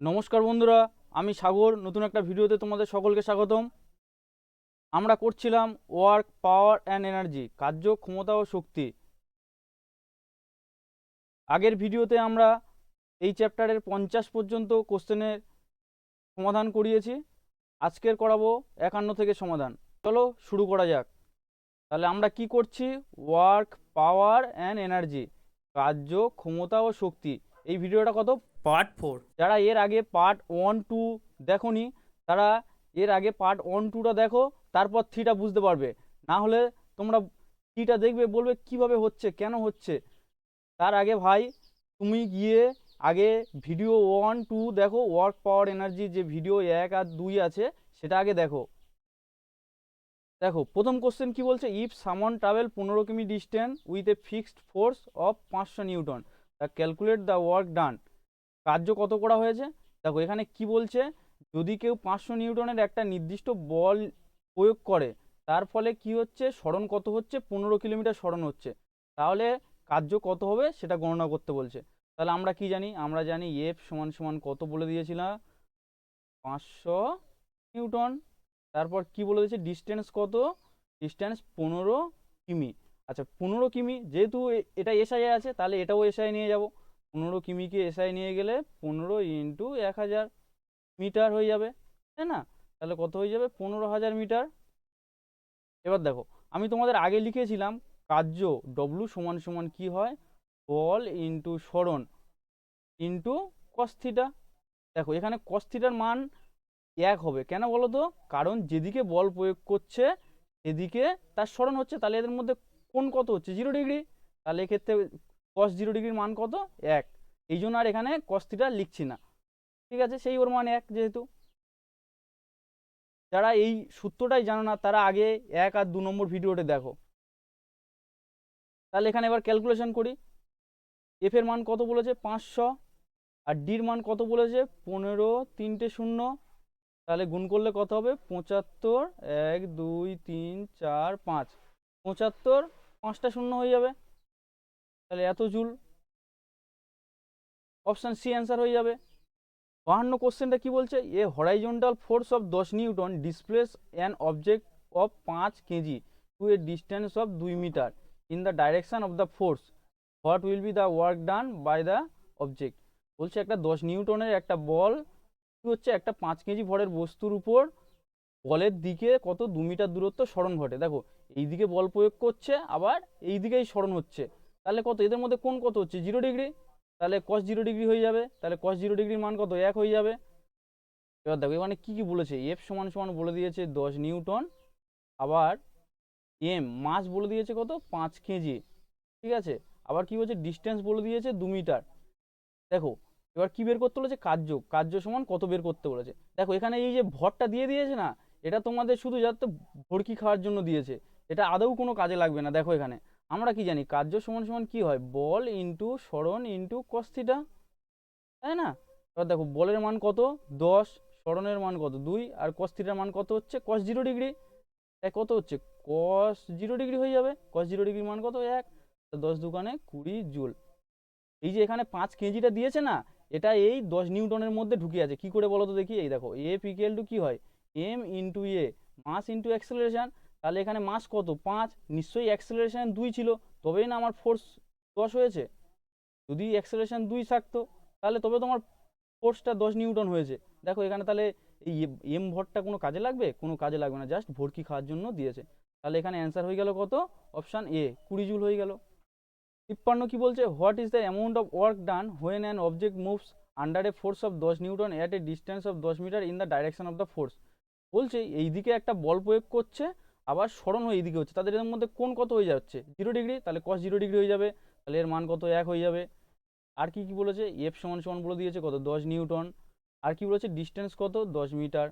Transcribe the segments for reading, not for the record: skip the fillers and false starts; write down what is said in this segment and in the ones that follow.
নমস্কার বন্ধুরা, আমি সাগর নতুন একটা ভিডিওতে তোমাদের সকলকে স্বাগতম। আমরা করছিলাম ওয়ার্ক পাওয়ার অ্যান্ড এনার্জি, কার্য ক্ষমতা ও শক্তি। আগের ভিডিওতে আমরা এই চ্যাপ্টারের 50 পর্যন্ত কোশ্চেনের সমাধান করিয়েছি। আজকের করাবো 51 থেকে সমাধান। চলো শুরু করা যাক। তাহলে আমরা কি করছি? ওয়ার্ক পাওয়ার অ্যান্ড এনার্জি, কার্য ক্ষমতা ও শক্তি। এই ভিডিওটা কত? পার্ট 4। যারা এর আগে পার্ট 1 2 দেখোনি, তারা এর আগে পার্ট 1 2টা দেখো, তারপর 3টা বুঝতে পারবে। না হলে তোমরা 3টা দেখবে, বলবে কিভাবে হচ্ছে, কেন হচ্ছে। তার আগে ভাই, তুমি গিয়ে আগে ভিডিও 1 2 দেখো, ওয়ার্ক পাওয়ার এনার্জি যে ভিডিও 1 আর 2 আছে সেটা আগে দেখো। দেখো প্রথম কোশ্চেন কি বলছে, ইফ সামন ট্রাভেল 15 কিমি distance with a fixed force of 500 Newton, তা ক্যালকুলেট দ্য ওয়ার্ক ডান। কার্য কত করা হয়েছে? দেখো এখানে কি বলছে, যদি কেউ 500 নিউটনের একটা নির্দিষ্ট বল প্রয়োগ করে, তার ফলে কি হচ্ছে, সরণ কত হচ্ছে, 15 কিলোমিটার সরণ হচ্ছে, তাহলে কার্য কত হবে সেটা গণনা করতে বলছে। তাহলে আমরা কি জানি? আমরা জানি এফ সমান সমান কত বলে দিয়েছিলাম, 500 নিউটন। তারপর কি বলে দিয়েছে, ডিস্টেন্স কত? ডিস্টেন্স 15 কিমি। আচ্ছা 15 কিমি, যেহেতু এটা এসআই আছে, তাহলে এটাও এসআই নিয়ে যাব। 15 কিমিকে এসআই নিয়ে গেলে 15 × 1000 মিটার হয়ে যাবে, তাই না? তাহলে কত হয়ে যাবে? 15,000 মিটার। এবার দেখো, আমি তোমাদের আগে লিখেছিলাম কার্য ডব্লু সমান সমান কি হয়, বল ইন্টু সরণ ইন্টু কস্থিটা। দেখো এখানে কস্থিটার মান 1 হবে, কেন বলো তো? কারণ যেদিকে বল প্রয়োগ করছে সেদিকে তার সরণ হচ্ছে, তাহলে এদের মধ্যে কোণ কত হচ্ছে? 0 ডিগ্রি। তাহলে এক্ষেত্রে কস 0 ডিগ্রির মান কত? 1। এই জন্য আর এখানে কস্থিটা লিখছি না, ঠিক আছে? সেই ওর মান 1 যেহেতু। যারা এই সূত্রটাই জানো না, তারা আগে 1 আর 2 নম্বর ভিডিওতে দেখো। তাহলে এখানে এবার ক্যালকুলেশন করি। এফ এর মান কত বলেছে? 500। আর ডির মান কত বলেছে? 15, 3টে 0। তাহলে গুণ করলে কত হবে? 75, 1 2 3 4 5, 75, 5টা 0 হয়ে যাবে। তাহলে এত জুল। অপশান সি অ্যান্সার হয়ে যাবে। 52 কোশ্চেনটা কি বলছে, a horizontal force of 10 newton displace an object of 5 kg to a distance of 2 metre in the direction of the force, what will be the work done by the object. বলছে একটা 10 নিউটনের একটা বল কি হচ্ছে, একটা 5 কেজি ভরের বস্তুর উপর বলের দিকে কত 2 মিটার দূরত্ব সরণ ঘটে। দেখো এই দিকে বল প্রয়োগ করছে, আবার এই দিকেই সরণ হচ্ছে, তাহলে কত? এদের মধ্যে কোণ কত হচ্ছে? 0 ডিগ্রি। তাহলে কস 0 ডিগ্রি হয়ে যাবে। তাহলে কস 0 ডিগ্রির মান কত? 1 হয়ে যাবে। এবার দেখো এখানে কি কি বলেছে, এফ সমান সমান বলে দিয়েছে 10 নিউটন, আবার এম মাস বলে দিয়েছে কত? 5 কেজি, ঠিক আছে? আবার কি বলছে, ডিস্টেন্স বলে দিয়েছে 2 মিটার। দেখো এবার কি বের করতে বলেছে, কার্য। কার্য সমান কত বের করতে বলেছে। দেখো এখানে এই যে ভরটা দিয়ে দিয়েছে না, এটা তোমাদের শুধু যাতে ভর্কি খাওয়ার জন্য দিয়েছে, এটা আদৌ কোনো কাজে লাগবে না। দেখো এখানে আমরা কি জানি, কার্য সমান সমান কি হয়, বল ইন্টু সরণ ইন্টু কস থিটা, তাই না? এবার দেখো বলের মান কত? 10, সরণের মান কত? 2, আর কস থিটার মান কত হচ্ছে? কস 0 ডিগ্রি। তাই কত হচ্ছে? কস 0 ডিগ্রি হয়ে যাবে। কস 0 ডিগ্রির মান কত? 1। 10 দুগুণে 20 জুল। এই যে এখানে 5 কেজিটা দিয়েছে না, এটা এই 10 নিউটনের মধ্যে ঢুকে আছে। কি করে বলো তো দেখি? এই দেখো এফ ইকুয়াল টু কি হয়, এম ইন্টু এ, মাস ইন্টু অ্যাক্সেলারেশন। তাহলে এখানে মাস কত? 5, নিশ্চয়ই অ্যাক্সেলারেশন 2 ছিল, তবেই না আমার ফোর্স 10 হয়েছে। যদি অ্যাক্সেলারেশন 2 থাকতো, তাহলে তবে তোমার ফোর্সটা 10 নিউটন হয়েছে। দেখো এখানে তাহলে এই এম ভরটা কোনো কাজে লাগবে? কোনো কাজে লাগবে না, জাস্ট ভর্কি খাওয়ার জন্য দিয়েছে। তাহলে এখানে অ্যান্সার হয়ে গেল কত? অপশান এ, 20 জুল হয়ে গেল। 53 কি বলছে, what is the amount of work done when an object moves under a force of 10 newton at a distance of 10 metre in the direction of the force. বলছে এইদিকে একটা বল প্রয়োগ করছে, আবার সরণ হয়ে এইদিকে হচ্ছে, তাদের এর মধ্যে কোণ কত হয়ে যাচ্ছে? 0 ডিগ্রি। তাহলে কস 0 ডিগ্রি হয়ে যাবে। তাহলে এর মান কত? 1 হয়ে যাবে। আর কি কি বলেছে, এফ সমান সমান বলে দিয়েছে কত? 10 নিউটন। আর কি বলেছে, ডিস্টেন্স কত? 10 মিটার।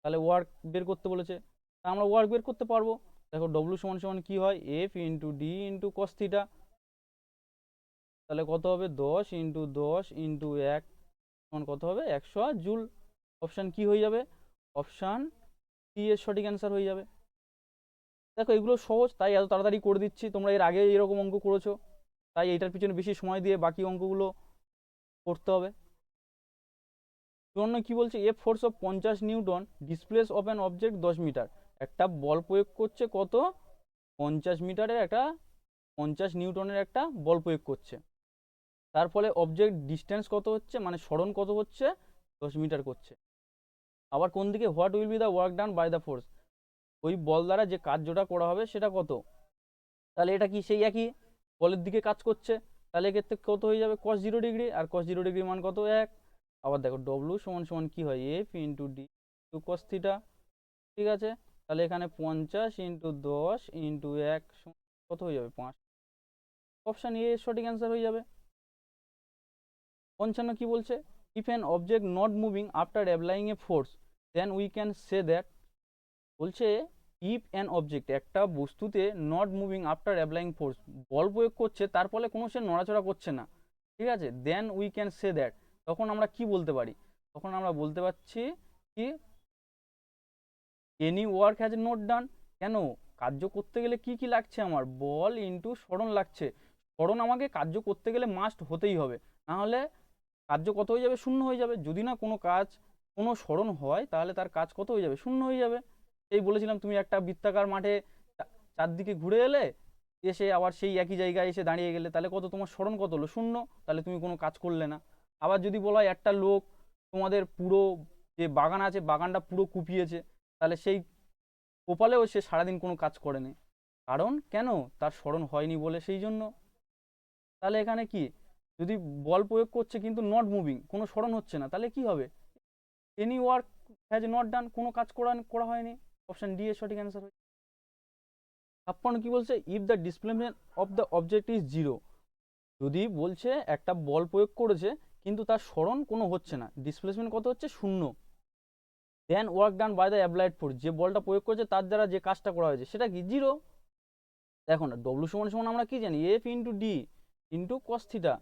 তাহলে ওয়ার্ক বের করতে বলেছে, তা আমরা ওয়ার্ক বের করতে পারবো। দেখো ডব্লু সমান সমান কি হয়, F into D into cos theta. তাহলে কত হবে? 10 × 10 × 1 সমান কত হবে? 100 জুল। অপশান কি হয়ে যাবে? অপশান সি এর সঠিক অ্যান্সার হয়ে যাবে। দেখো এগুলো সহজ, তাই এত তাড়াতাড়ি করে দিচ্ছি। তোমরা এর আগে এরকম অঙ্ক করেছো, তাই এটার পিছনে বেশি সময় দিয়ে বাকি অঙ্কগুলো করতে হবে। জন্য কি বলছে, a force of 50 newton displace of an object 10 metre. একটা বল প্রয়োগ করছে কত, 50 মিটারের একটা 50 নিউটনের একটা বল প্রয়োগ করছে, তার ফলে অবজেক্ট ডিস্টেন্স কত হচ্ছে, মানে সরণ কত হচ্ছে, 10 মিটার করছে। আবার কোন দিকে, what will be the work done by the force, ওই বল দ্বারা যে কার্যটা করা হবে সেটা কত। তাহলে এটা কি সেই একই বলের দিকে কাজ করছে, তাহলে এক্ষেত্রে কত হয়ে যাবে, cos 0 ডিগ্রি, আর cos 0 ডিগ্রি মান কত, 1। আবার দেখো ডব্লু সমান সমান কি হয়, F into D into cos theta, ঠিক আছে। তাহলে এখানে 50 ইন্টু 10 ইন্টু 1 কত হয়ে যাবে, 5। অপশান এ সঠিক অ্যান্সার হয়ে যাবে। 55 কি বলছে, if an object not moving after applying a force then we can say that, বলছে ইফ অ্যান অবজেক্ট, একটা বস্তুতে not moving after applying force, বল প্রয়োগ করছে তার ফলে কোনো সে নড়াচড়া করছে না, ঠিক আছে, then we can say that, তখন আমরা কি বলতে পারি, তখন আমরা বলতে পারছি কি, any work has not done. কেন, কার্য করতে গেলে কি কি লাগছে, আমার বল ইন্টু সরণ লাগছে, সরণ আমাকে কার্য করতে গেলে মাস্ট হতেই হবে, না হলে কার্য কত হয়ে যাবে, শূন্য হয়ে যাবে। যদি না কোনো কাজ, কোনো সরণ হয়, তাহলে তার কাজ কত হয়ে যাবে, শূন্য হয়ে যাবে। এই বলেছিলাম, তুমি একটা বৃত্তাকার মাঠে চারদিকে ঘুরে এলে, এসে আবার সেই একই জায়গায় এসে দাঁড়িয়ে গেলে, তাহলে কত, তোমার সরণ কত হলো, শূন্য, তাহলে তুমি কোনো কাজ করলে না। আবার যদি বলা হয় একটা লোক তোমাদের পুরো যে বাগান আছে বাগানটা পুরো কুপিয়েছে, তাহলে সেই কোপালেও সে সারাদিন কোনো কাজ করেনি, কারণ কেন, তার সরণ হয়নি বলে, সেই জন্য। তাহলে এখানে কি, যদি বল প্রয়োগ করছে কিন্তু নট মুভিং, কোনো সরণ হচ্ছে না, তাহলে কি হবে, any work has not done, কোনো কাজ করা হয়নি। অপশন ডি এর সঠিক অ্যান্সার হয়। 56 কি বলছে, if the displacement of the object is zero, যদি বলছে একটা বল প্রয়োগ করেছে কিন্তু তার সরণ কোনো হচ্ছে না, ডিসপ্লেসমেন্ট কত হচ্ছে, শূন্য, then work done by the applied force, যে বলটা প্রয়োগ করেছে তার দ্বারা যে কাজটা করা হয়েছে সেটা কি, জিরো। দেখো না, ডব্লু সমান সমান আমরা কি জানি, F into D into cos theta,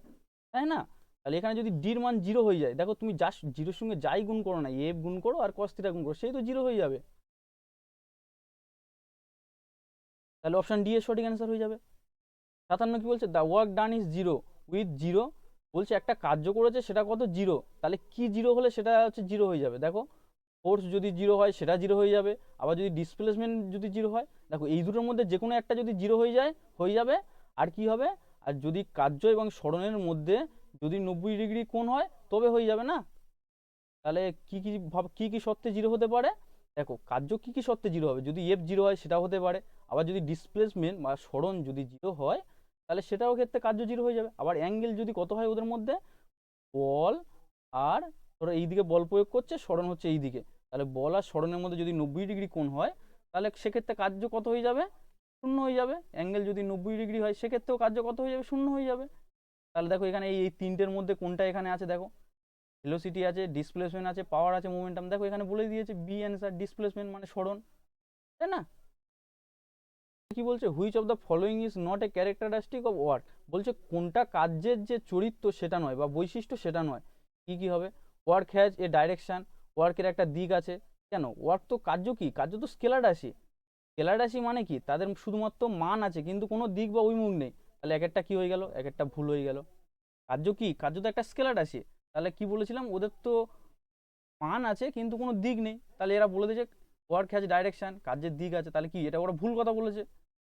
তাই না। তাহলে এখানে যদি ডির মান জিরো হয়ে যায়, দেখো তুমি যা জিরোর সঙ্গে যাই গুণ করো না, এফ গুণ করো আর কস থিটা গুণ করো, সেই তো জিরো হয়ে যাবে। তাহলে অপশন ডি এর সঠিক অ্যান্সার হয়ে যাবে। 57 কি বলছে, the work done is zero with zero, বলছে একটা কার্য করেছে সেটা কত, জিরো, তাহলে কি জিরো হলে সেটা হচ্ছে জিরো হয়ে যাবে, দেখো ফোর্স যদি জিরো হয় সেটা জিরো হয়ে যাবে, আবার যদি ডিসপ্লেসমেন্ট যদি জিরো হয়, দেখো এই দুটোর মধ্যে যে কোনো একটা যদি জিরো হয়ে যায়, হয়ে যাবে। আর কি হবে, আর যদি কার্য এবং সরণের মধ্যে যদি 90 ডিগ্রি কোণ হয় তবে হয়ে যাবে না। তাহলে কি কি কি কি শর্তে জিরো হতে পারে, দেখো কার্য কি কি শর্তে জিরো হবে, যদি এফ জিরো হয় সেটা হতে পারে, আবার যদি ডিসপ্লেসমেন্ট বা সরণ যদি জিরো হয় তাহলে সেটাও ক্ষেত্রে কার্য জিরো হয়ে যাবে। আবার অ্যাঙ্গেল যদি কত হয় ওদের মধ্যে, বল আর ধরো এইদিকে বল প্রয়োগ করছে, সরণ হচ্ছে এইদিকে, তাহলে বল আর সরণের মধ্যে যদি 90 ডিগ্রি কোণ হয়, তাহলে সেক্ষেত্রে কার্য কত হয়ে যাবে, শূন্য হয়ে যাবে। অ্যাঙ্গেল যদি 90 ডিগ্রি হয় সেক্ষেত্রেও কার্য কত হয়ে যাবে, শূন্য হয়ে যাবে। তাহলে দেখো এখানে এই তিনটের মধ্যে কোনটা এখানে আছে, দেখো ভেলোসিটি আছে, ডিসপ্লেসমেন্ট আছে, পাওয়ার আছে, মোমেন্টাম, দেখো এখানে বলে দিয়েছে বি অ্যান্সার, ডিসপ্লেসমেন্ট মানে সরণ, তাই না। কি বলছে, which of the following is not a characteristic of work, বলছে কোনটা কার্যের যে চরিত্র সেটা নয় বা বৈশিষ্ট্য সেটা নয়, কি কি হবে, ওয়ার্ক হ্যাজ এ ডাইরেকশন, ওয়ার্কের একটা দিক আছে, কেন, ওয়ার্ক তো কার্য, কি কার্য তো স্কেলার রাশি, স্কেলার রাশি মানে কি, তাদের শুধুমাত্র মান আছে কিন্তু কোনো দিক বা অভিমুখ নেই, তাহলে এক একটা কি হয়ে গেল, এক একটা ভুল হয়ে গেল। কার্য কি, কার্য তো একটা স্কেলার রাশি, তাহলে কি বলেছিলাম, ওদের তো মান আছে কিন্তু কোনো দিক নেই, তাহলে এরা বলে দিয়েছে ওয়ার্ক হ্যাজ ডাইরেকশন, কার্যের দিক আছে, তাহলে কি এটা ওরা ভুল কথা বলেছে,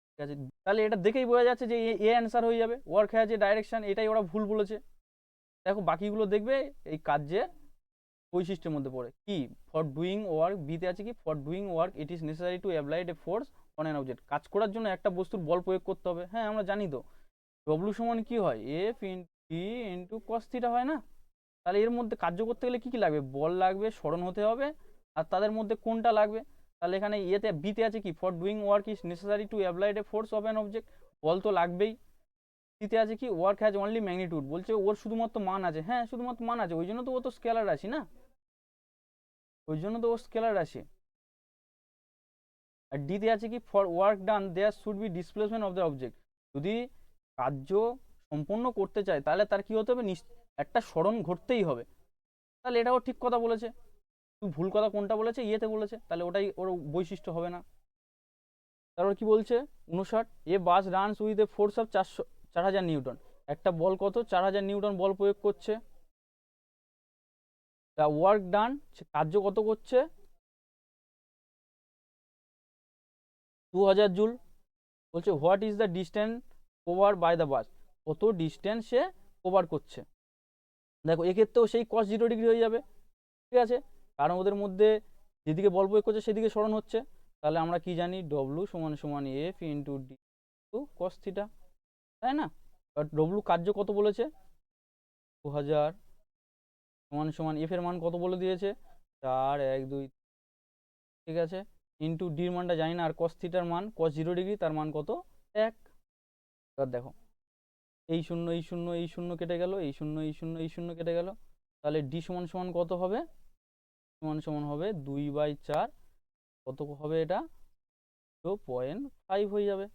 ঠিক আছে। তাহলে এটা দেখেই বোঝা যাচ্ছে যে এ অ্যান্সার হয়ে যাবে, ওয়ার্ক হ্যাজ এ ডাইরেকশন, এটাই ওরা ভুল বলেছে। দেখো বাকিগুলো দেখবে এই কার্যের বৈশিষ্ট্যের মধ্যে পড়ে, কি ফর ডুইং ওয়ার্ক, বিতে আছে কি, for doing work it is necessary to apply a force on an object, কাজ করার জন্য একটা বস্তুর বল প্রয়োগ করতে হবে, হ্যাঁ আমরা জানি তো, ডব্লু সমান কি হয়, এফ ইন্টু কস থিটা হয় না। তাহলে এর মধ্যে কার্য করতে গেলে কি কি লাগবে, বল লাগবে, সরণ হতে হবে, আর তাদের মধ্যে কোনটা লাগবে, তাহলে এখানে এতে বিতে আছে কি, for doing work is necessary to apply a force of an object, বল তো লাগবেই। সিতে আছে কি, ওয়ার্ক হ্যাজ অনলি ম্যাগনিটিউড, বলছে ওর শুধুমাত্র মান আছে, হ্যাঁ শুধুমাত্র মান আছে, ওই জন্য তো ও তো স্কেলার রাশি না, ওই জন্য তো ও স্কেলার রাশি। আর ডিতে আছে কি, for work done there should be displacement of the object, যদি কার্য সম্পন্ন করতে চায় তাহলে তার কি হতে হবে, একটা সরণ ঘটতেই হবে, তাহলে এটাও ঠিক কথা বলেছে। তুই ভুল কথা কোনটা বলেছে, ইয়েতে বলেছে, তাহলে ওটাই ওর বৈশিষ্ট্য হবে না। তারপর কি বলছে, 59, a bus runs with a force of 4000 newton, একটা বল কত, 4000 নিউটন বল প্রয়োগ করছে, দ্য ওয়ার্ক ডান, কার্য কত করছে 2000 জুল। বলছে what is the distance cover by the bus, কত ডিস্টেন্স সে কভার করছে। দেখো এক্ষেত্রেও সেই cos 0 ডিগ্রি হয়ে যাবে, ঠিক আছে, কারণ ওদের মধ্যে যেদিকে বল প্রয়োগ করছে সেদিকে সরণ হচ্ছে। তাহলে আমরা কি জানি ডব্লু সমান সমান F into D cos theta, তাই না? বাট ডব্লু কার্য কত বলেছে 2000, সমান সমান এফ এর মান কত বলে দিয়েছে 4 1 2, ঠিক আছে, ইন্টু ডির মানটা জানি না, আর কস থিটার মান cos 0 ডিগ্রি তার মান কত 1। এবার দেখো এই শূন্য এই শূন্য এই শূন্য কেটে গেল, এই শূন্য এই শূন্য এই শূন্য কেটে গেল, তাহলে ডি সমান সমান কত হবে, সমান সমান হবে 2/4, কত হবে এটা 0.5 হয়ে যাবে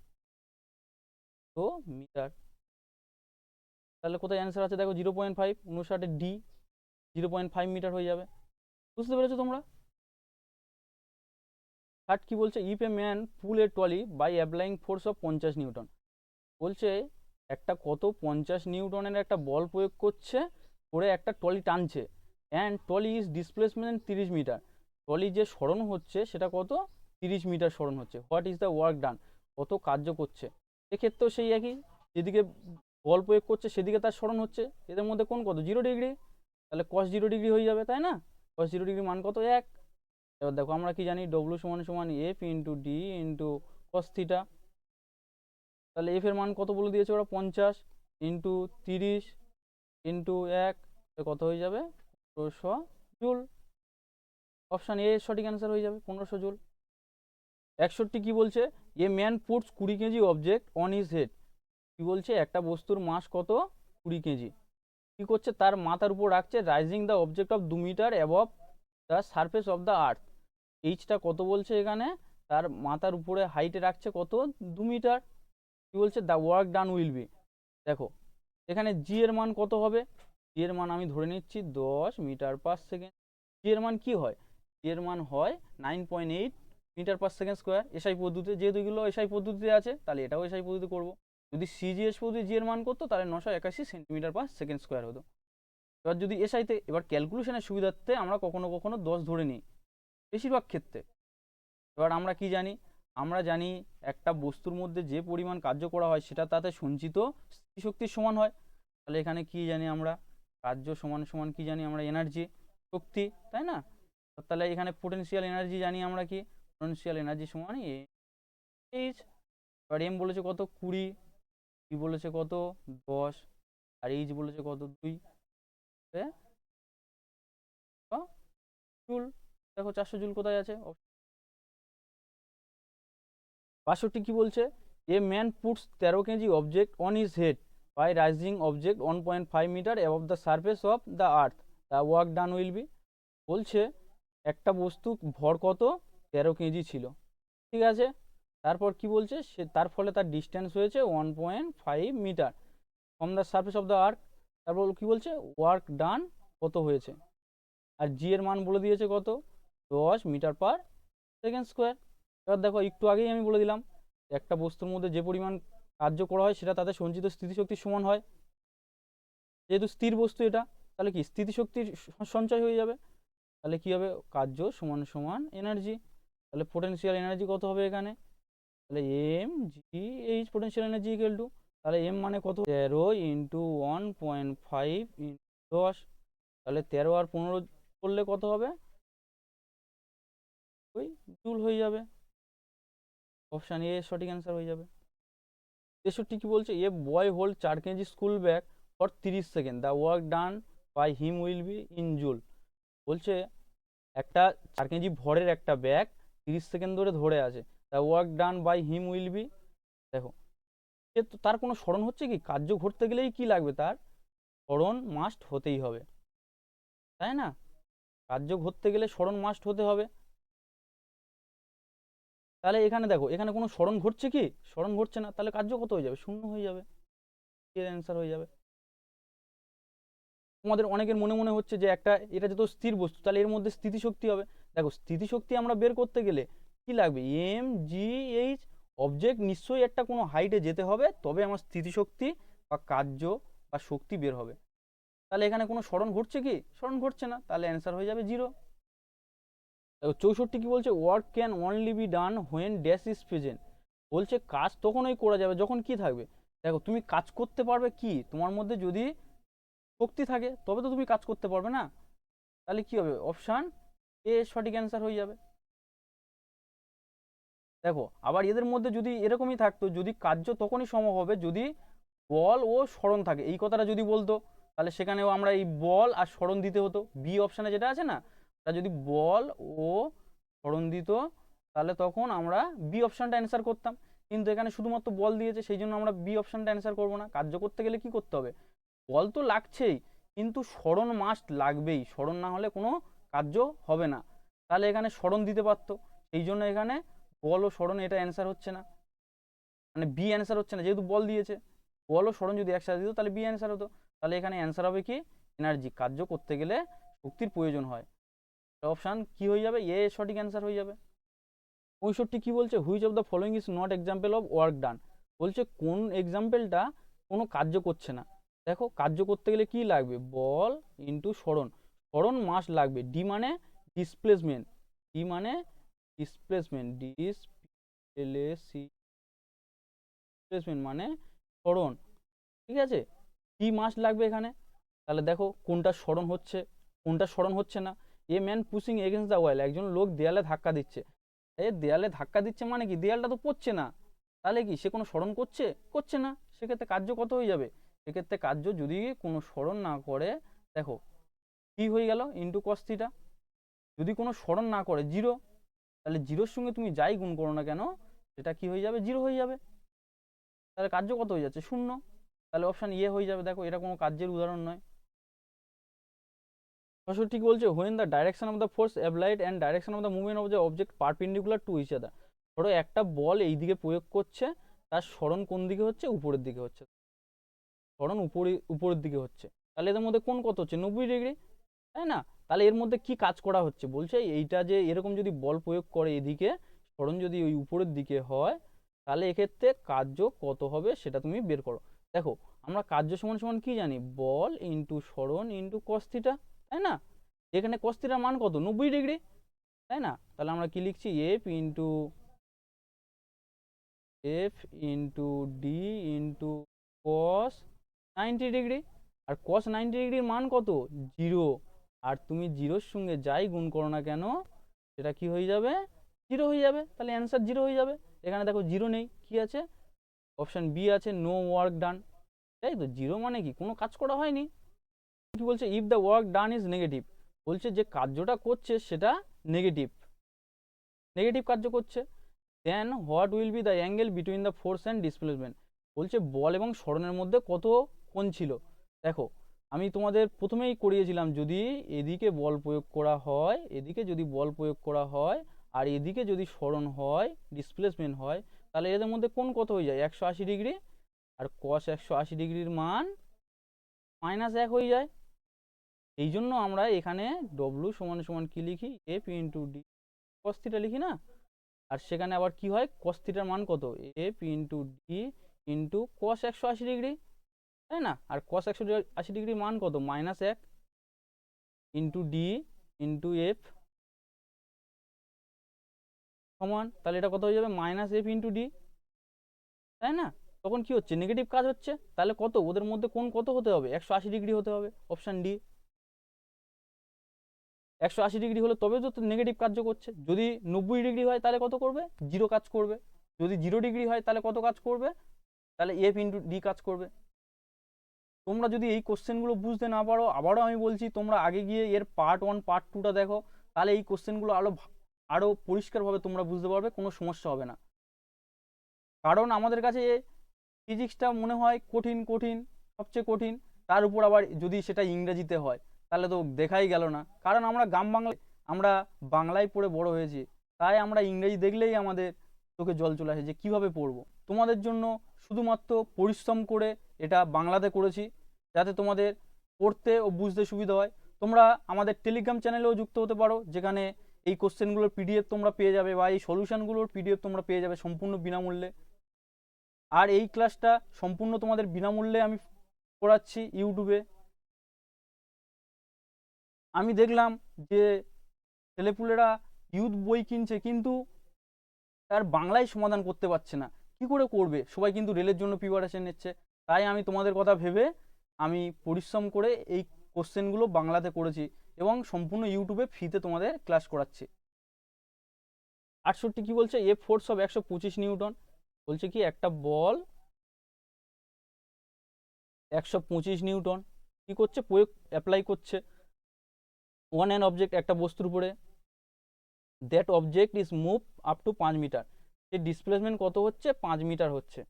তো মিটার। তাহলে কোথায় অ্যান্সার আছে দেখো 0.5, 59 ডি 0.5 মিটার হয়ে যাবে। বুঝতে পেরেছো তোমরা? থার্ড কি বলছে, if a man pull a trolley by applying force of 50 newton. বলছে একটা কত 50 নিউটনের একটা বল প্রয়োগ করছে করে একটা ট্রলি টানছে, and trolley is displacement 30 metre, trolley যে সরণ হচ্ছে সেটা কত 30 মিটার সরণ হচ্ছে। What is the work done, কত কার্য করছে। এক্ষেত্রেও সেই একই, যেদিকে বল প্রয়োগ করছে সেদিকে তার সরণ হচ্ছে, এদের মধ্যে কোন কত 0 ডিগ্রি, তাহলে cos 0 ডিগ্রি হয়ে যাবে, তাই না? cos 0 ডিগ্রি মান কত 1। এবার দেখো আমরা কি জানি ডব্লু সমান সমান F into D into cos theta, তাহলে এফ এর মান কত বলে দিয়েছে ওরা 50 ইন্টু 30 ইন্টু 1, কত হয়ে যাবে 1500 জুল। অপশান এ সঠিক অ্যান্সার হয়ে যাবে 1500 জুল। 61 কি বলছে, a man puts 20 KG object on his head. কি বলছে একটা বস্তুর মাস কত 20 কেজি, কি করছে তার মাথার উপর রাখছে, rising the object of 2 metre above the surface of the earth. এইচটা কত বলছে এখানে, তার মাথার উপরে হাইটে রাখছে কত 2 মিটার। কি বলছে the work done will be, দেখো এখানে জি এর মান কত হবে, জি এর মান আমি ধরে নিচ্ছি 10 মিটার পার সেকেন্ড। জি এর মান কি হয়, জি এর মান হয় 9.8 metre per second square SI পদ্ধতিতে, যেহেতু এগুলো এসআই পদ্ধতিতে আছে তাহলে এটাও এসআই পদ্ধতি করব। যদি সিজিএস পদ্ধতি জি এর মান করতো তাহলে 981 সেন্টিমিটার পার সেকেন্ড স্কোয়ার হতো। এবার যদি এসআইতে, এবার ক্যালকুলেশনের সুবিধার্থে আমরা কখনো কখনো 10 ধরে নিই বেশিরভাগ ক্ষেত্রে। এবার আমরা কি জানি, আমরা জানি একটা বস্তুর মধ্যে যে পরিমাণ কার্য করা হয় সেটা তাতে সঞ্চিত স্থিতিশক্তির সমান হয়। তাহলে এখানে কি জানি আমরা, কার্য সমান সমান কি জানি আমরা এনার্জি, শক্তি, তাই না? তাহলে এখানে পোটেনশিয়াল এনার্জি জানি আমরা কি, পোটেনশিয়াল এনার্জি সমান এইচ। এবার এম বলেছে কত 20, ই বলেছে কত 10, আর এইচ বলেছে কত 2, জুল। দেখো 400 জুল কোথায় আছে। 62 কি বলছে, a man puts 13 kg object on his head by rising object 1.5 metre above the surface of the earth, the work done will be. বলছে একটা বস্তু ভর কত 13 কেজি ছিল, ঠিক আছে, তারপর কি বলছে সে তার ফলে তার ডিস্টেন্স হয়েছে 1.5 metre from the surface of the earth. তারপর কি বলছে ওয়ার্ক ডান কত হয়েছে, আর জি এর মান বলে দিয়েছে কত 10 মিটার পার সেকেন্ড স্কোয়ার। এবার দেখো একটু আগেই আমি বলে দিলাম একটা বস্তুর মধ্যে যে পরিমাণ কার্য করা হয় সেটা তাদের সঞ্চিত স্থিতিশক্তির সমান হয়। যেহেতু স্থির বস্তু এটা, তাহলে কি স্থিতিশক্তির সঞ্চয় হয়ে যাবে, তাহলে কি হবে কার্য সমান সমান এনার্জি। তাহলে পোটেনশিয়াল এনার্জি কত হবে এখানে, তাহলে M G H potential energy equal to, তাহলে এম মানে কত 13 ইন্টু 1.5 ইন্টু 10, তাহলে 13 আর 15 করলে কত হবে ওই জুল হয়ে যাবে। অপশান এ সঠিক অ্যান্সার হয়ে যাবে। 63 কি বলছে, a boy hold 4 kg school bag for 30 second, the work done by him will be in joule. বলছে একটা 4 কেজি ভরের একটা ব্যাগ 30 সেকেন্ড ধরে ধরে আছে, the work done by him will be. দেখো সে তো তার কোনো স্মরণ হচ্ছে কি, কার্য ঘটতে গেলেই কি লাগবে তার স্মরণ মাস্ট হতেই হবে, তাই না? কার্য ঘটতে গেলে স্মরণ মাস্ট হতে হবে। তাহলে এখানে দেখো এখানে কোনো স্মরণ ঘটছে কি, স্মরণ ঘটছে না, তাহলে কার্য কত হয়ে যাবে শূন্য হয়ে যাবে, এর অ্যান্সার হয়ে যাবে। তোমাদের অনেকের মনে মনে হচ্ছে যে একটা এটা যেহেতু স্থির বস্তু তাহলে এর মধ্যে স্থিতিশক্তি হবে। দেখো স্থিতিশক্তি আমরা বের করতে গেলে কি লাগবে এম জি এইচ, অবজেক্ট নিশ্চয়ই একটা কোনো হাইটে যেতে হবে তবে আমার স্থিতিশক্তি বা কার্য বা শক্তি বের হবে। তাহলে এখানে কোনো স্মরণ ঘটছে কি? স্মরণ ঘটছে না, তাহলে অ্যান্সার হয়ে যাবে 0। 64 কি বলছে, work can only be done when dash is present. বলছে কাজ তখনই করা যাবে যখন কি থাকবে। দেখো তুমি কাজ করতে পারবে কি, তোমার মধ্যে যদি শক্তি থাকে তবে তো তুমি কাজ করতে পারবে না। তাহলে কি হবে, অপশান এ সঠিক অ্যান্সার হয়ে যাবে। দেখো আবার এদের মধ্যে যদি এরকমই থাকতো, যদি কার্য তখনই সম্ভব হবে যদি বল ও স্মরণ থাকে, এই কথাটা যদি বলতো, তাহলে সেখানেও আমরা এই বল আর স্মরণ দিতে হতো। বি অপশানে যেটা আছে না, তা যদি বল ও স্মরণ দিত তাহলে তখন আমরা বি অপশানটা অ্যান্সার করতাম। কিন্তু এখানে শুধুমাত্র বল দিয়েছে, সেই জন্য আমরা বি অপশানটা অ্যান্সার করবো না। কার্য করতে গেলে কি করতে হবে, বল তো লাগছেই, কিন্তু স্মরণ মাস্ট লাগবেই, স্মরণ না হলে কোনো কার্য হবে না। তাহলে এখানে স্মরণ দিতে পারতো, সেই জন্য এখানে বল ও স্মরণ এটা অ্যান্সার হচ্ছে না, মানে বি অ্যান্সার হচ্ছে না, যেহেতু বল দিয়েছে। বল ও স্মরণ যদি একসাথে দিত তাহলে বি অ্যান্সার হতো। তাহলে এখানে অ্যান্সার হবে কি, এনার্জি। কার্য করতে গেলে শক্তির প্রয়োজন হয়। অপশান কি হয়ে যাবে, এ সঠিক অ্যান্সার হয়ে যাবে। 65 কি বলছে, which of the following is not example of work ডান। বলছে কোন এক্সাম্পলটা কোনো কার্য করছে না। দেখো কার্য করতে গেলে কি লাগবে, বল ইন্টু স্মরণ, স্মরণ মাস্ট লাগবে। ডি মানে ডিসপ্লেসমেন্ট, ডি মানে ডিসপ্লেসমেন্ট, ডিসপ্লেসমেন্ট মানে স্মরণ, ঠিক আছে। কি মাস্ট লাগবে এখানে, তাহলে দেখো কোনটা স্মরণ হচ্ছে কোনটা স্মরণ হচ্ছে না। A man pushing against the wall, একজন লোক দেয়ালে ধাক্কা দিচ্ছে। এ দেয়ালে ধাক্কা দিচ্ছে মানে কি, দেয়ালটা তো পড়ছে না, তাহলে কি সে কোনো স্মরণ করছে, করছে না। সেক্ষেত্রে কার্য কত হয়ে যাবে, সেক্ষেত্রে কার্য যদি কোনো স্মরণ না করে, দেখো কি হয়ে গেল, ইন্টু কস থিটা। যদি কোনো স্মরণ না করে 0, তাহলে 0-র সঙ্গে তুমি যাই গুণ করো না কেন সেটা কি হয়ে যাবে, 0 হয়ে যাবে। তাহলে কার্য কত হয়ে যাচ্ছে, 0। তাহলে অপশান ইয়ে হয়ে যাবে। দেখো এটা কোনো কার্যের উদাহরণ নয়। 65 বলছে when the direction of the force applied and direction of the movement of the object perpendicular to each other. ধরো একটা বল এই দিকে প্রয়োগ করছে, তার স্মরণ কোন দিকে হচ্ছে, উপরের দিকে হচ্ছে, স্মরণ উপরের দিকে হচ্ছে। তাহলে এদের মধ্যে কোন কত হচ্ছে, 90 ডিগ্রি, তাই না। তাহলে এর মধ্যে কি কাজ করা হচ্ছে, বলছে এইটা যে এরকম যদি বল প্রয়োগ করে এদিকে, স্মরণ যদি ওই উপরের দিকে হয়, তাহলে এক্ষেত্রে কার্য কত হবে সেটা তুমি বের করো। দেখো আমরা কার্য সমান সমান কি জানি, বল ইন্টু স্মরণ ইন্টু কস থিটা, তাই না। এখানে কস থিটার মান কত, 90 ডিগ্রি, তাই না। তাহলে আমরা কি লিখছি, F into D into cos 90 degree. আর কস 90 ডিগ্রির মান কত, 0। আর তুমি 0-র সঙ্গে যাই গুণ করো না কেন সেটা কি হয়ে যাবে, 0 হয়ে যাবে। তাহলে অ্যান্সার 0 হয়ে যাবে। এখানে দেখো 0 নেই, কি আছে, অপশান বি আছে, নো ওয়ার্ক ডান। তাই তো, 0 মানে কি, কোনো কাজ করা হয়নি। কি বলছে, if the work done is negative, বলছে যে কার্যটা করছে সেটা নেগেটিভ, নেগেটিভ কার্য করছে। Then what will be the angle between the force and displacement. বলছে বল এবং স্মরণের মধ্যে কত কোণ ছিল। দেখো আমি তোমাদের প্রথমেই করিয়েছিলাম, যদি এদিকে বল প্রয়োগ করা হয়, এদিকে যদি বল প্রয়োগ করা হয় আর এদিকে যদি স্মরণ হয়, ডিসপ্লেসমেন্ট হয়, তাহলে এদের মধ্যে কোণ কত হয়ে যায়, 180 ডিগ্রি। আর কস 180 ডিগ্রির মান -1 হয়ে যায়। এই জন্য আমরা এখানে ডব্লু সমান সমান কি লিখি, F into D cos theta লিখি না। আর সেখানে আবার কি হয়, কস থিটার মান কত, এফ ইন্টু ডি ইন্টু কস 180 ডিগ্রি, তাই না। আর কস 180 ডিগ্রির মান কত, -1 ইন্টু ডি ইন্টু এফ সমান, তাহলে এটা কত হয়ে যাবে, -f ইন্টু ডি, তাই না। তখন কি হচ্ছে, নেগেটিভ কাজ হচ্ছে। তাহলে কত, ওদের মধ্যে কোন কত হতে হবে, 180 ডিগ্রি হতে হবে, অপশান ডি। 180 ডিগ্রি হলে তবে তো নেগেটিভ কার্য করছে। যদি 90 ডিগ্রি হয় তাহলে কত করবে, 0 কাজ করবে। যদি 0 ডিগ্রি হয় তাহলে কত কাজ করবে, তাহলে এফ ইন্টু ডি কাজ করবে। তোমরা যদি এই কোশ্চেনগুলো বুঝতে না পারো, আবারও আমি বলছি তোমরা আগে গিয়ে এর পার্ট 1 পার্ট 2টা দেখো, তাহলে এই কোশ্চেনগুলো আরো পরিষ্কারভাবে তোমরা বুঝতে পারবে, কোনো সমস্যা হবে না। কারণ আমাদের কাছে ফিজিক্সটা মনে হয় কঠিন কঠিন, সবচেয়ে কঠিন, তার উপর আবার যদি সেটা ইংরেজিতে হয় তাহলে তো দেখাই গেল না। কারণ আমরা গ্রাম বাংলায়, আমরা বাংলায় পড়ে বড় হয়েছি, তাই আমরা ইংরেজি দেখলেই আমাদের চোখে জল চলে আসে যে কীভাবে পড়বো। তোমাদের জন্য শুধুমাত্র পরিশ্রম করে এটা বাংলাতে করেছি, যাতে তোমাদের পড়তে ও বুঝতে সুবিধা হয়। তোমরা আমাদের টেলিগ্রাম চ্যানেলেও যুক্ত হতে পারো, যেখানে এই কোশ্চেনগুলোর পিডিএফ তোমরা পেয়ে যাবে, বা এই সলিউশনগুলোর পিডিএফ তোমরা পেয়ে যাবে সম্পূর্ণ বিনামূল্যে। আর এই ক্লাসটা সম্পূর্ণ তোমাদের বিনামূল্যে আমি করাচ্ছি ইউটিউবে। আমি দেখলাম যে ছেলেপুলেরা ইউথ বই কিনছে কিন্তু তার বাংলায় সমাধান করতে পারছে না, কি করে করবে? সবাই কিন্তু রেলের জন্য প্রিপারেশন নিচ্ছে। তাই আমি তোমাদের কথা ভেবে আমি পরিশ্রম করে এই কোশ্চেনগুলো বাংলাতে করেছি এবং সম্পূর্ণ ইউটিউবে ফ্রিতে তোমাদের ক্লাস করাচ্ছি। 68 কি বলছে? A force of 125 Newton. বলছে কি একটা বল 125 নিউটন কি করছে? প্রয়োগ অ্যাপ্লাই করছে ওয়ান অ্যান অবজেক্ট, একটা বস্তুর উপরে। That object is move up to 5 metre. এর ডিসপ্লেসমেন্ট কত হচ্ছে? 5 মিটার হচ্ছে।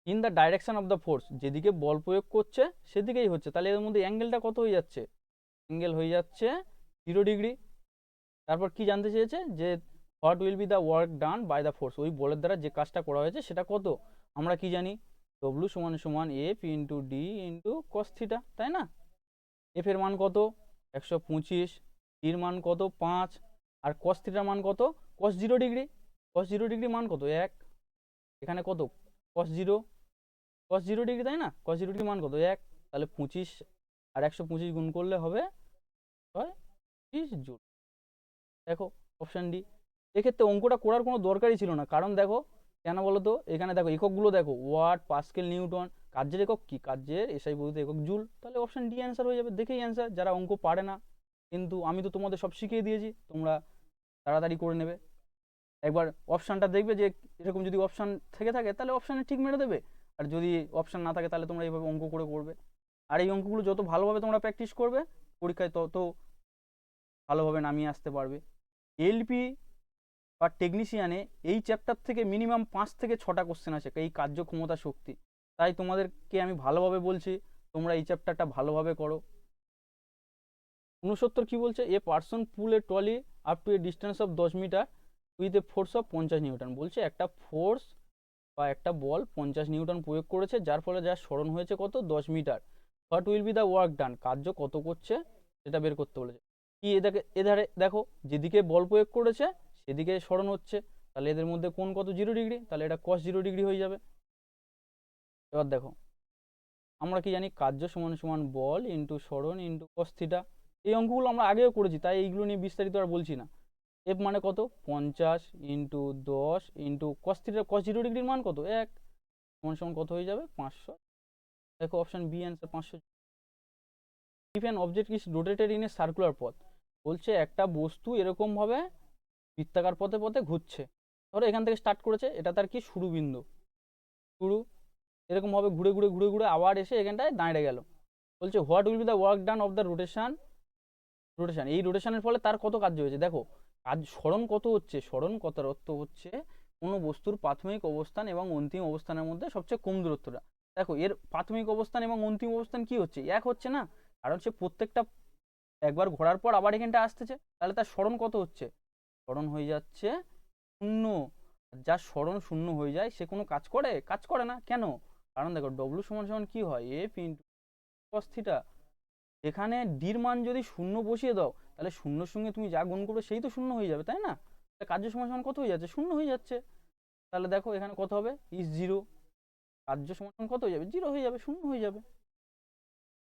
In the direction of the force, যেদিকে বল প্রয়োগ করছে সেদিকেই হচ্ছে। তাহলে এর মধ্যে অ্যাঙ্গেলটা কত হয়ে যাচ্ছে? অ্যাঙ্গেল হয়ে যাচ্ছে 0 ডিগ্রি। তারপর কি জানতে চেয়েছে? যে what will be the work done by the force, ওই বলের দ্বারা যে কাজটা করা হয়েছে সেটা কত? আমরা কি জানি? ডব্লু সমান সমান F into D into cos theta, তাই না? এফ এর মান কত? 125। ডির মান কত? 5। আর কস থিটার মান কত? কস 0 ডিগ্রি। কস 0 ডিগ্রি মান কত? 1। এখানে কত? কস 0, কস 0 ডিগ্রি, তাই না? কস 0 ডিগ্রি মান কত? 1। তাহলে 25 আর 125 গুণ করলে হবে 30 জুল। দেখো অপশান ডি। এক্ষেত্রে অঙ্কটা করার কোনো দরকারই ছিল না, কারণ দেখো কেন বলো তো, এখানে দেখো এককগুলো দেখো, ওয়াট, পাস্কেল, নিউটন। কার্যের একক কি? কার্যের এসআই পদ্ধতি একক জুল। তাহলে অপশান ডি অ্যান্সার হয়ে যাবে। দেখেই অ্যান্সার। যারা অঙ্ক পারে না, কিন্তু আমি তো তোমাদের সব শিখিয়ে দিয়েছি, তোমরা তাড়াতাড়ি করে নেবে। একবার অপশানটা দেখবে যে এরকম যদি অপশান থেকে থাকে তাহলে অপশানে ঠিক মেরে দেবে, আর যদি অপশান না থাকে তাহলে তোমরা এইভাবে অঙ্ক করে করবে। আর এই অঙ্কগুলো যত ভালোভাবে তোমরা প্র্যাকটিস করবে, পরীক্ষায় তত ভালোভাবে নামিয়ে আসতে পারবে। এলপি বা টেকনিশিয়ানে এই চ্যাপ্টার থেকে মিনিমাম 5 থেকে 6টা কোশ্চেন আছে, এই কার্যক্ষমতা শক্তি। তাই তোমাদেরকে আমি ভালোভাবে বলছি তোমরা এই চ্যাপ্টারটা ভালোভাবে করো। 69 কি বলছে? A person pull a trolley up to a distance of 10 metre with a force of 50 newton. বলছে একটা ফোর্স বা একটা বল 50 নিউটন প্রয়োগ করেছে, যার ফলে যার সরণ হয়েছে কত? 10 metre. What will be the work done, কার্য কত করছে সেটা বের করতে বলেছে। কি এদিকে এধারে দেখো, যেদিকে বল প্রয়োগ করেছে সেদিকে সরণ হচ্ছে, তাহলে এদের মধ্যে কোণ কত? 0 ডিগ্রি। তাহলে এটা cos 0 ডিগ্রি হয়ে যাবে। এবার দেখো আমরা কি জানি? কার্য সমান সমান বল ইন্টু সরণ ইন্টু cos থিটা। এই অঙ্কগুলো আমরা আগেও করেছি, তাই এইগুলো নিয়ে বিস্তারিত আর বলছি না। এফ মানে কত? 50 into 10 into cos theta, cos 0 ডিগ্রির মান কত? 1, সমান সমান কত হয়ে যাবে? 500। দেখো option B answer 500। If an object is rotated in a circular পথ। বলছে একটা বস্তু এরকম ভাবে বৃত্তাকার পথে পথে ঘুরছে। ধরো এখান থেকে স্টার্ট করেছে, এটা তার কি? শুরু বিন্দু। শুরু এরকম ভাবে ঘুরে ঘুরে ঘুরে ঘুরে আবার এসে এখানটায় দাঁড়িয়ে গেল। বলছে what will be the work done of the rotation. Rotation, এই রোটেশনের ফলে তার কত কার্য হয়েছে? দেখো কাজ সরণ কত হচ্ছে? সরণ কত অর্থ হচ্ছে কোনো বস্তুর প্রাথমিক অবস্থান এবং অন্তিম অবস্থানের মধ্যে সবচেয়ে কম দূরত্বটা। দেখো এর প্রাথমিক অবস্থান এবং অন্তিম অবস্থান কি হচ্ছে? এক হচ্ছে না, কারণ সে প্রত্যেকটা একবার ঘোরার পর আবার এখানটা আসতেছে, তাহলে তার সরণ কত হচ্ছে? সরণ হয়ে যাচ্ছে 0। যার সরণ 0 হয়ে যায় সে কোনো কাজ করে? কাজ করে না। কেন? কারণ দেখো ডব্লু সমান সমান কি হয়? F into cos theta. এখানে ডির মান যদি 0 বসিয়ে দাও তাহলে শূন্যর সঙ্গে তুমি যা গুণ করবে সেই তো 0 হয়ে যাবে, তাই না? কার্য সমান সমান কত হয়ে যাচ্ছে? 0 হয়ে যাচ্ছে। তাহলে দেখো এখানে কত হবে? ইজ 0। কার্য সমান সমান কত হয়ে যাবে? 0 হয়ে যাবে, 0 হয়ে যাবে।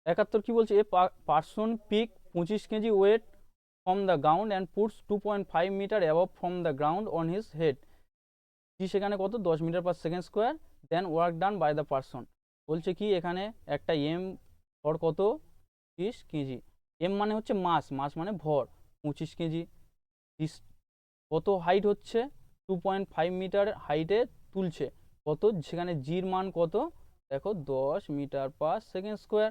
71 কি বলছে? A person pick 25 kg weight from the ground and puts 2.5 metre above from the ground on his head. কি সেখানে কত? 10 metre per second square. Then work done by the person. বলছে কি এখানে একটা এম ভর কত? 30 কেজি। এম মানে হচ্ছে মাস, মাস মানে ভর, 25 কেজি। কত হাইট হচ্ছে? 2.5 মিটার হাইটে তুলছে। কত? সেখানে জির মান কত? দেখো 10 মিটার পার সেকেন্ড স্কোয়ার।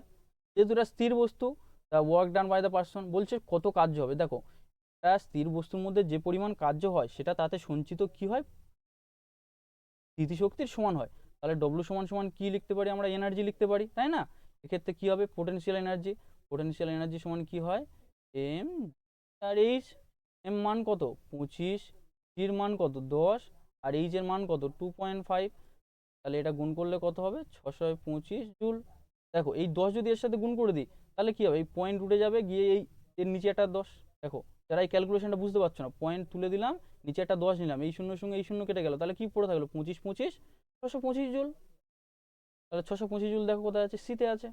যেহেতু এটা স্থির বস্তু, তা work done by the person. বলছে কত কার্য হবে। দেখো এটা স্থির বস্তুর মধ্যে যে পরিমাণ কার্য হয় সেটা তাতে সঞ্চিত কি হয়? স্থিতিশক্তির সমান হয়। তাহলে ডব্লু সমান সমান কি লিখতে পারি? আমরা এনার্জি লিখতে পারি, তাই না? এক্ষেত্রে কি হবে? Potential energy. পোটেনশিয়াল এনার্জি সমান কি হয়? M R H. এম মান কত? 25। টির মান কত? 10। আর এইচ এর মান কত? 2.5। তাহলে এটা গুণ করলে কত হবে? 625 জুল। দেখো এই 10 যদি এর সাথে গুণ করে দিই তাহলে কি হবে? এই পয়েন্ট উঠে যাবে, গিয়ে এই এর নিচে একটা 10। দেখো যারা এই ক্যালকুলেশনটা বুঝতে পারছো না, পয়েন্ট তুলে দিলাম, নিচে একটা 10 নিলাম, এই শূন্যের সঙ্গে এই শূন্য কেটে গেল, তাহলে কি পড়ে থাকলো? 25 25 625 জুল। তাহলে 625 জুল দেখো কোথায় আছে? সিতে আছে।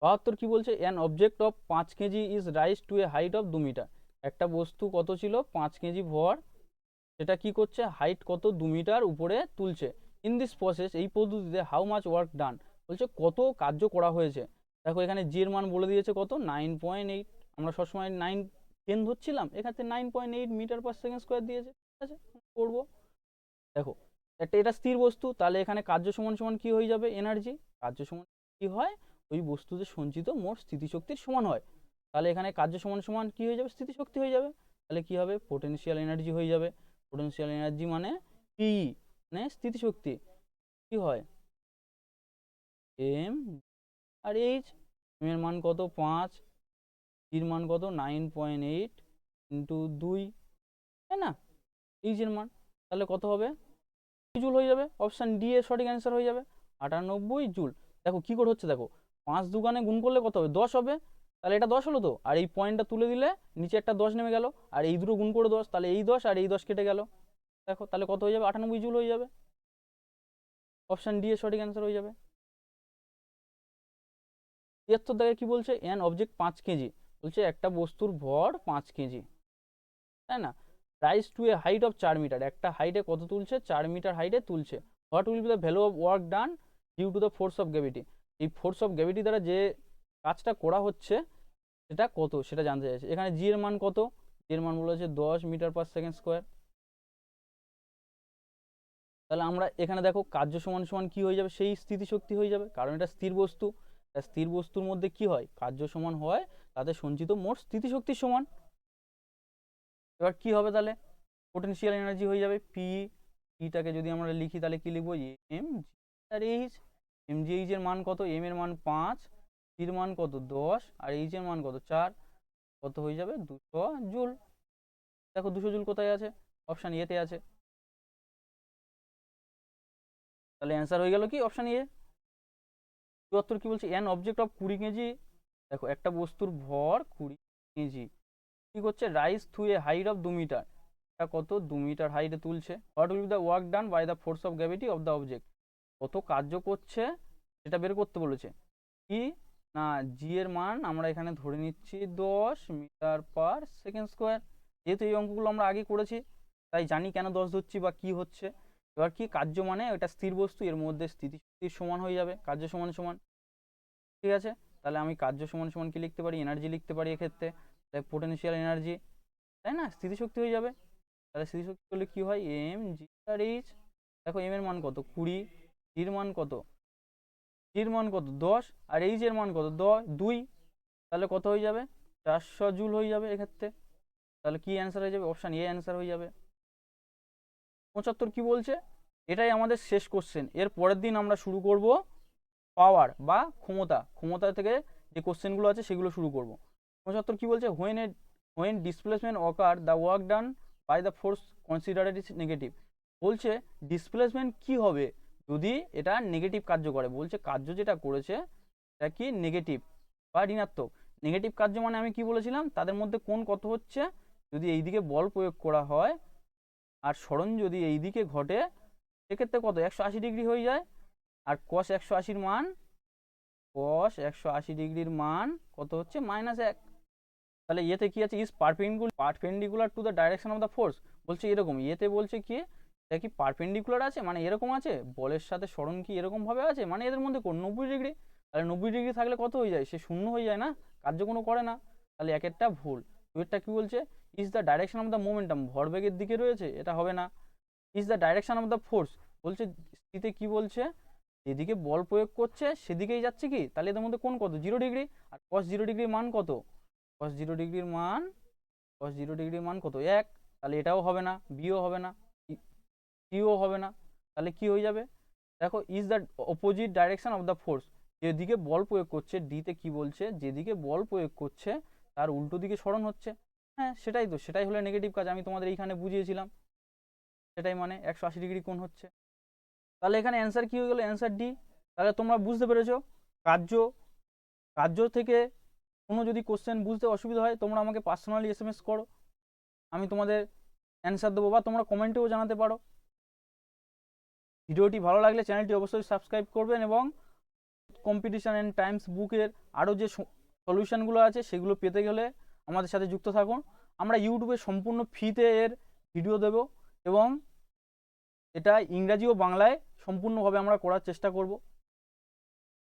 72 কি বলছে, an object of 5 kg is rise to a height of 2 metre. একটা বস্তু কত ছিল, 5 কেজি ভর, সেটা কি করছে, হাইট কত, 2 মিটার উপরে তুলছে। ইন দিস প্রসেস, এই পদ্ধতিতে হাউ মাচ ওয়ার্ক ডান, বলছে কত কার্য করা হয়েছে। দেখো এখানে জি এর মান বলে দিয়েছে কত, 9.8। আমরা সবসময় 10 ধরছিলাম, এখানে 9.8 মিটার পার সেকেন্ড স্কোয়ার দিয়েছে। ঠিক আছে, করবো। দেখো এটা স্থির বস্তু, তাহলে এখানে কার্য সমান সমান কি হয়ে যাবে, এনার্জি। কার্য সমান কি হয়, ওই বস্তুতে সঞ্চিত মোট স্থিতিশক্তির সমান হয়। তাহলে এখানে কার্য সমান সমান কি হয়ে যাবে, স্থিতিশক্তি হয়ে যাবে। তাহলে কি হবে, পোটেনশিয়াল এনার্জি হয়ে যাবে। পোটেনশিয়াল এনার্জি মানে পি, মানে স্থিতিশক্তি। কি হয়, এম আর এইচ। এম এর মান কত, 5, এর মান কত, 9.8 ইন্টু 2, তাই না, এইচ এর মান। তাহলে কত হবে, জুল হয়ে যাবে। অপশান ডি এর সঠিক অ্যান্সার হয়ে যাবে, 98 জুল। দেখো কি করে হচ্ছে, দেখো 5 দুগুণে গুণ করলে কত হবে, 10 হবে। তাহলে এটা 10 হলো তো, আর এই পয়েন্টটা তুলে দিলে নিচে একটা 10 নেমে গেল, আর এই দুটো গুণ করে 10, তাহলে এই 10 আর এই 10 কেটে গেল। দেখো তাহলে কত হয়ে যাবে, 98 জুল হয়ে যাবে। অপশান ডি এর সঠিক অ্যান্সার হয়ে যাবে। 73 দাগে কি বলছে, এন অবজেক্ট 5 কেজি, বলছে একটা বস্তুর ভর 5 কেজি, তাই না। Rise to a height of 4 metre, একটা হাইটে কত তুলছে, 4 মিটার হাইটে তুলছে। What will be the value of work done due to the force of gravity, এই ফোর্স অফ গ্র্যাভিটি দ্বারা যে কাজটা করা হচ্ছে সেটা কত, সেটা জানতে চাইছে। এখানে জি এর মান কত, জি এর মান বলেছে 10 মিটার পার সেকেন্ড স্কোয়ার। তাহলে আমরা এখানে দেখো কার্য সমান সমান কি হয়ে যাবে, সেই স্থিতিশক্তি হয়ে যাবে, কারণ এটা স্থির বস্তু। স্থির বস্তুর মধ্যে কি হয়, কার্য সমান হয় তাতে সঞ্চিত মোট স্থিতিশক্তির সমান। এবার কি হবে তাহলে, পোটেনশিয়াল এনার্জি হয়ে যাবে পি। পিটাকে যদি আমরা লিখি তাহলে কি লিখবো, এম জি আর এইচ। এম জি এইচ এর মান কত, এম এর মান 5, এর মান কত 10, আর এইচ এর মান কত 4, কত হয়ে যাবে 200 জুল। দেখো 200 জুল কোথায় আছে, অপশান এতে আছে। তাহলে অ্যান্সার হয়ে গেল কি, অপশান এ। 74 কি বলছে, অ্যান অবজেক্ট অফ 20 কেজি, দেখো একটা বস্তুর ভর 20 কেজি কি করছে, rise to a height of 2 metre, এটা কত, 2 মিটার হাইটে তুলছে। What will be the work done by the force of gravity of the object, কত কার্য করছে সেটা বের করতে বলেছে। কি না, জি এর মান আমরা এখানে ধরে নিচ্ছি 10 মিটার পার সেকেন্ড স্কোয়ার। যেহেতু এই অঙ্কগুলো আমরা আগে করেছি, তাই জানি কেন 10 ধরছি বা কি হচ্ছে। এবার কি, কার্য মানে এটা স্থির বস্তু, এর মধ্যে স্থিতিশক্তির সমান হয়ে যাবে, কার্য সমান সমান। ঠিক আছে, তাহলে আমি কার্য সমান সমান কি লিখতে পারি, এনার্জি লিখতে পারি এক্ষেত্রে। তাই পোটেনশিয়াল এনার্জি, তাই না, স্থিতিশক্তি হয়ে যাবে। তাহলে স্থিতিশক্তি করলে কি হয়, এম জি আর এইচ। দেখো এম এর মান কত 20, জির মান কত, জির মান কত 10, আর এইচ এর মান কত 2, তাহলে কত হয়ে যাবে, 400 জুল হয়ে যাবে এক্ষেত্রে। তাহলে কি অ্যান্সার হয়ে যাবে, অপশান এ অ্যান্সার হয়ে যাবে। 75 কি বলছে, এটাই আমাদের শেষ কোশ্চেন। এর পরের দিন আমরা শুরু করব পাওয়ার বা ক্ষমতা, ক্ষমতা থেকে যে কোশ্চেনগুলো আছে সেগুলো শুরু করব। 75 কি বলছে, when displacement occur the work done by the force considered is negative, বলছে ডিসপ্লেসমেন্ট কি হবে যদি এটা নেগেটিভ কার্য করে। বলছে কার্য যেটা করেছে এটা কি নেগেটিভ বা ঋণাত্মক। নেগেটিভ কার্য মানে আমি কি বলেছিলাম, তাদের মধ্যে কোন কত হচ্ছে, যদি এইদিকে বল প্রয়োগ করা হয় আর সরণ যদি এইদিকে ঘটে, সেক্ষেত্রে কত 180 ডিগ্রি হয়ে যায়। আর cos 180-র মান, cos 180 ডিগ্রির মান কত হচ্ছে, -1। তাহলে ইয়েতে কি আছে, is perpendicular to the direction of the force, বলছে এরকম। ইয়েতে বলছে কি, এটা কি পারপেন্ডিকুলার আছে, মানে এরকম আছে, বলের সাথে সরণ কি এরকম ভাবে আছে, মানে এদের মধ্যে কোন 90 ডিগ্রি। তাহলে 90 ডিগ্রি থাকলে কত হয়ে যায়, সে শূন্য হয়ে যায় না, কার্য কোনো করে না। তাহলে এক একটা ভুল। দুইটা কি বলছে, is the direction of the momentum, ভরবেগের দিকে রয়েছে, এটা হবে না। Is the direction of the force, বলছে স্থিতিতে কি বলছে, যেদিকে বল প্রয়োগ করছে সেদিকেই যাচ্ছে কি, তাহলে এদের মধ্যে কোন কত, 0 ডিগ্রি। আর cos 0 ডিগ্রির মান কত, cos 0 ডিগ্রির মান, cos 0 ডিগ্রির মান কত, 1। তাহলে এটাও হবে না, বিও হবে না, সিও হবে না। তাহলে কি হয়ে যাবে, দেখো is the opposite direction of the force, যেদিকে বল প্রয়োগ করছে, ডিতে কি বলছে, যেদিকে বল প্রয়োগ করছে তার উল্টো দিকে সরণ হচ্ছে। হ্যাঁ সেটাই তো, সেটাই হলো নেগেটিভ কাজ, আমি তোমাদের এইখানে বুঝিয়েছিলাম। সেটাই মানে 180 ডিগ্রি কোণ হচ্ছে। তাহলে এখানে অ্যান্সার কি হয়ে গেল, অ্যান্সার ডি। তাহলে তোমরা বুঝতে পেরেছো, কার্য, কার্য থেকে কোনো যদি কোশ্চেন বুঝতে অসুবিধা হয় তোমরা আমাকে পার্সোনালি এসএমএস করো, আমি তোমাদের অ্যান্সার দেবো, বা তোমরা কমেন্টেও জানাতে পারো। ভিডিওটি ভালো লাগলে চ্যানেলটি অবশ্যই সাবস্ক্রাইব করবেন এবং কম্পিটিশান অ্যান্ড টাইমস বুকের আরও যে সলিউশানগুলো আছে সেগুলো পেতে গেলে আমাদের সাথে যুক্ত থাকুন। আমরা ইউটিউবে সম্পূর্ণ ফ্রিতে এর ভিডিও দেব এবং এটা ইংরাজি ও বাংলায় সম্পূর্ণভাবে আমরা করার চেষ্টা করব।